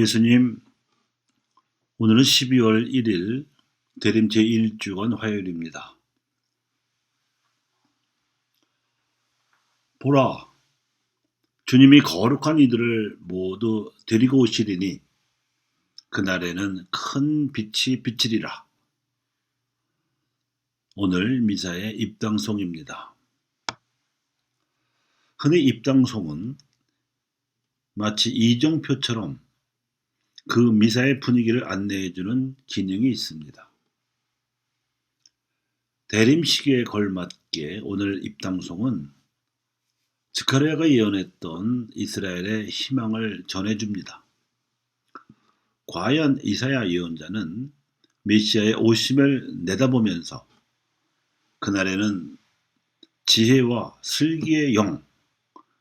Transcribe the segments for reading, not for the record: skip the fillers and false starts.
예수님, 오늘은 12월 1일 대림 제1주간 화요일입니다. 보라, 주님이 거룩한 이들을 모두 데리고 오시리니 그날에는 큰 빛이 비치리라. 오늘 미사의 입당송입니다. 흔히 입당송은 마치 이정표처럼 그 미사의 분위기를 안내해주는 기능이 있습니다. 대림 시기에 걸맞게 오늘 입당송은 스가랴가 예언했던 이스라엘의 희망을 전해줍니다. 과연 이사야 예언자는 메시아의 오심을 내다보면서 그날에는 지혜와 슬기의 영,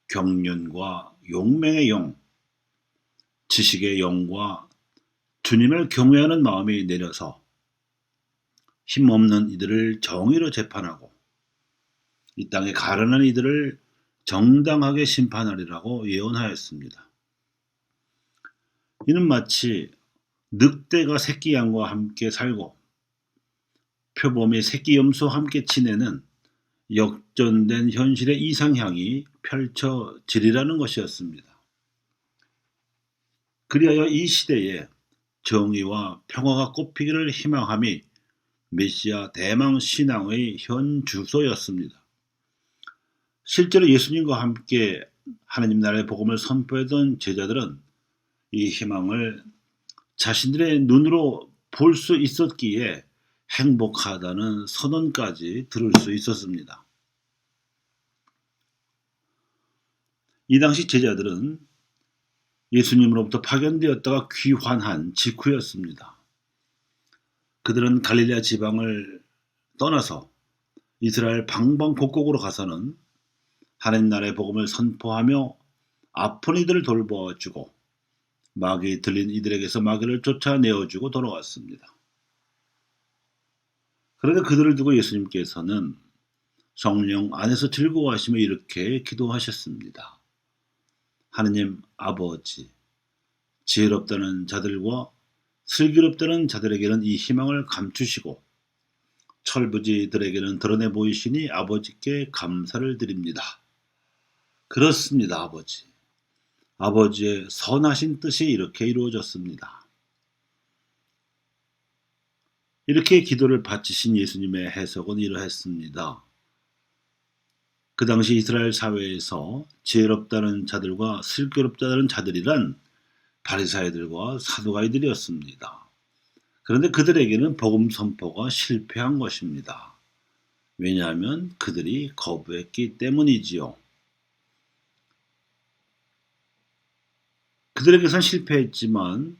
경륜과 용맹의 영, 지식의 영과 주님을 경외하는 마음이 내려서 힘없는 이들을 정의로 재판하고 이 땅에 가련한 이들을 정당하게 심판하리라고 예언하였습니다. 이는 마치 늑대가 새끼 양과 함께 살고 표범이 새끼 염소와 함께 지내는 역전된 현실의 이상향이 펼쳐지리라는 것이었습니다. 그리하여 이 시대에 정의와 평화가 꽃피기를 희망함이 메시아 대망 신앙의 현 주소였습니다. 실제로 예수님과 함께 하나님 나라의 복음을 선포했던 제자들은 이 희망을 자신들의 눈으로 볼 수 있었기에 행복하다는 선언까지 들을 수 있었습니다. 이 당시 제자들은 예수님으로부터 파견되었다가 귀환한 직후였습니다. 그들은 갈릴레아 지방을 떠나서 이스라엘 방방곡곡으로 가서는 하나님 나라의 복음을 선포하며 아픈 이들을 돌보아주고 마귀 들린 이들에게서 마귀를 쫓아내어주고 돌아왔습니다. 그런데 그들을 두고 예수님께서는 성령 안에서 즐거워하시며 이렇게 기도하셨습니다. 하느님 아버지, 지혜롭다는 자들과 슬기롭다는 자들에게는 이 희망을 감추시고 철부지들에게는 드러내 보이시니 아버지께 감사를 드립니다. 그렇습니다, 아버지. 아버지의 선하신 뜻이 이렇게 이루어졌습니다. 이렇게 기도를 바치신 예수님의 해석은 이러했습니다. 그 당시 이스라엘 사회에서 지혜롭다는 자들과 슬기롭다는 자들이란 바리사이들과 사두가이들이었습니다. 그런데 그들에게는 복음 선포가 실패한 것입니다. 왜냐하면 그들이 거부했기 때문이지요. 그들에게선 실패했지만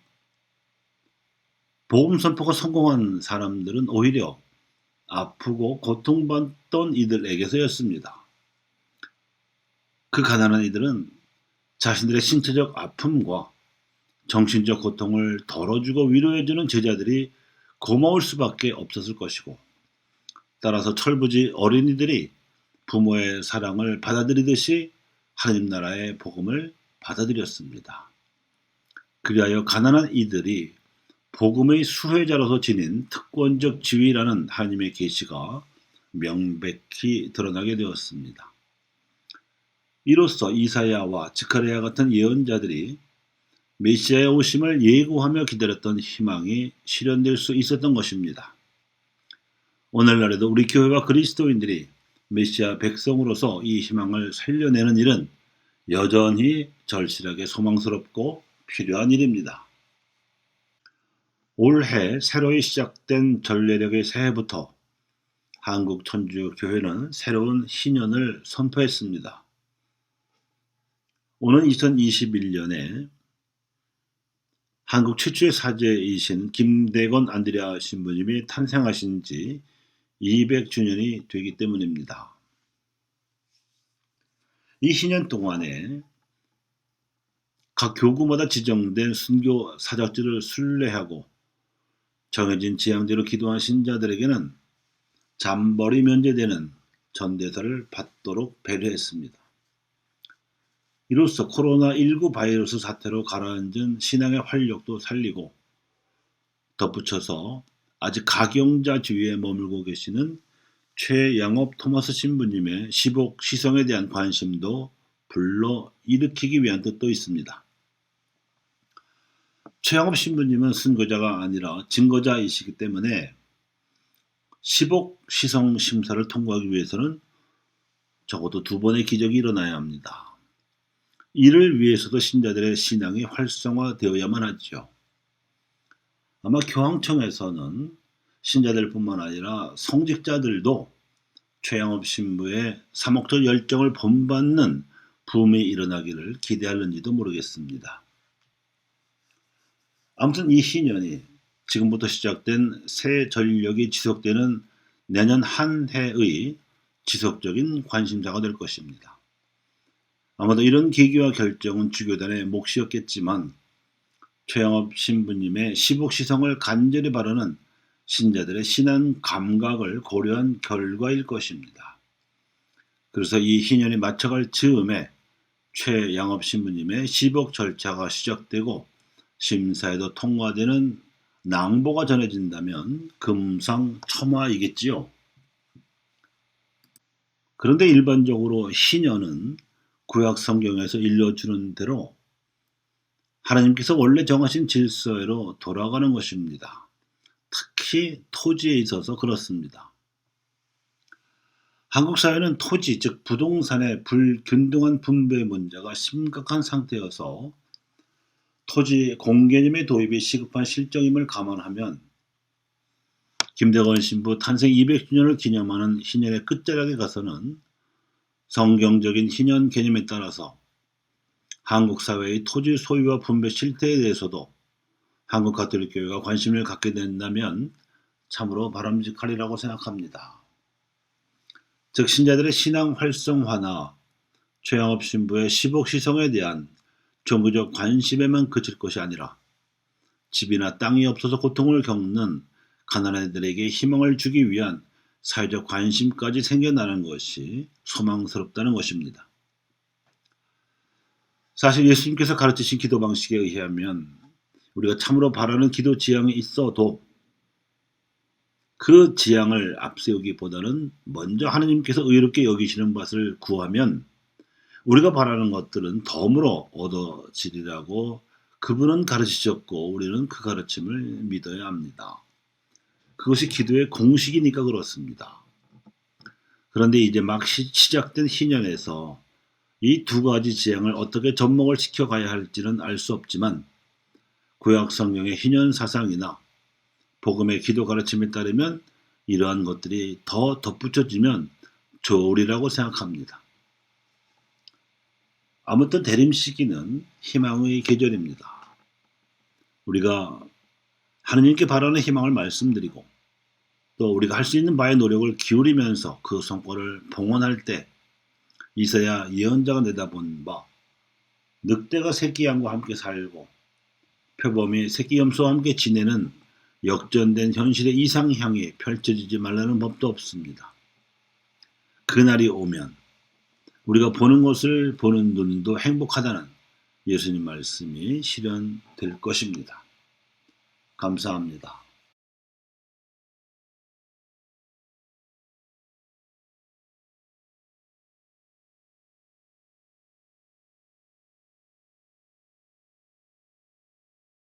복음 선포가 성공한 사람들은 오히려 아프고 고통받던 이들에게서였습니다. 그 가난한 이들은 자신들의 신체적 아픔과 정신적 고통을 덜어주고 위로해주는 제자들이 고마울 수밖에 없었을 것이고, 따라서 철부지 어린이들이 부모의 사랑을 받아들이듯이 하나님 나라의 복음을 받아들였습니다. 그리하여 가난한 이들이 복음의 수혜자로서 지닌 특권적 지위라는 하나님의 계시가 명백히 드러나게 되었습니다. 이로써 이사야와 스가랴 같은 예언자들이 메시아의 오심을 예고하며 기다렸던 희망이 실현될 수 있었던 것입니다. 오늘날에도 우리 교회와 그리스도인들이 메시아 백성으로서 이 희망을 살려내는 일은 여전히 절실하게 소망스럽고 필요한 일입니다. 올해 새로이 시작된 전례력의 새해부터 한국천주교회는 새로운 신년을 선포했습니다. 오는 2021년에 한국 최초의 사제이신 김대건 안드레아 신부님이 탄생하신 지 200주년이 되기 때문입니다. 이 신년 동안에 각 교구마다 지정된 순교 사적지를 순례하고 정해진 지향대로 기도한 신자들에게는 잠벌이 면제되는 전대사를 받도록 배려했습니다. 이로써 코로나19 바이러스 사태로 가라앉은 신앙의 활력도 살리고 덧붙여서 아직 가경자주의에 머물고 계시는 최양업 토마스 신부님의 시복 시성에 대한 관심도 불러일으키기 위한 뜻도 있습니다. 최양업 신부님은 선거자가 아니라 증거자이시기 때문에 시복 시성 심사를 통과하기 위해서는 적어도 2번의 기적이 일어나야 합니다. 이를 위해서도 신자들의 신앙이 활성화되어야만 하죠. 아마 교황청에서는 신자들뿐만 아니라 성직자들도 최양업 신부의 사목적 열정을 본받는 붐이 일어나기를 기대하는지도 모르겠습니다. 아무튼 이 희년이 지금부터 시작된 새 전력이 지속되는 내년 한 해의 지속적인 관심사가 될 것입니다. 아마도 이런 계기와 결정은 주교단의 몫이었겠지만 최양업 신부님의 시복시성을 간절히 바라는 신자들의 신앙 감각을 고려한 결과일 것입니다. 그래서 이 희년이 맞춰갈 즈음에 최양업 신부님의 시복 절차가 시작되고 심사에도 통과되는 낭보가 전해진다면 금상첨화이겠지요. 그런데 일반적으로 희년은 구약 성경에서 일러주는 대로 하나님께서 원래 정하신 질서로 돌아가는 것입니다. 특히 토지에 있어서 그렇습니다. 한국 사회는 토지, 즉 부동산의 불균등한 분배 문제가 심각한 상태여서 토지 공개념의 도입이 시급한 실정임을 감안하면 김대건 신부 탄생 200주년을 기념하는 희년의 끝자락에 가서는 성경적인 희년 개념에 따라서 한국 사회의 토지 소유와 분배 실태에 대해서도 한국 가톨릭 교회가 관심을 갖게 된다면 참으로 바람직하리라고 생각합니다. 즉 신자들의 신앙 활성화나 최양업 신부의 시복 시성에 대한 종교적 관심에만 그칠 것이 아니라 집이나 땅이 없어서 고통을 겪는 가난한이들에게 희망을 주기 위한 사회적 관심까지 생겨나는 것이 소망스럽다는 것입니다. 사실 예수님께서 가르치신 기도 방식에 의하면 우리가 참으로 바라는 기도 지향이 있어도 그 지향을 앞세우기보다는 먼저 하나님께서 의롭게 여기시는 것을 구하면 우리가 바라는 것들은 덤으로 얻어지리라고 그분은 가르치셨고 우리는 그 가르침을 믿어야 합니다. 그것이 기도의 공식이니까 그렇습니다. 그런데 이제 막 시작된 희년에서 이 2가지 지향을 어떻게 접목을 시켜가야 할지는 알 수 없지만 구약 성경의 희년 사상이나 복음의 기도 가르침에 따르면 이러한 것들이 더 덧붙여지면 좋으리라고 생각합니다. 아무튼 대림 시기는 희망의 계절입니다. 우리가 하느님께 바라는 희망을 말씀드리고 또 우리가 할 수 있는 바의 노력을 기울이면서 그 성과를 봉헌할 때 이사야 예언자가 내다본 바 늑대가 새끼양과 함께 살고 표범이 새끼염소와 함께 지내는 역전된 현실의 이상향이 펼쳐지지 말라는 법도 없습니다. 그날이 오면 우리가 보는 것을 보는 눈도 행복하다는 예수님 말씀이 실현될 것입니다. 감사합니다.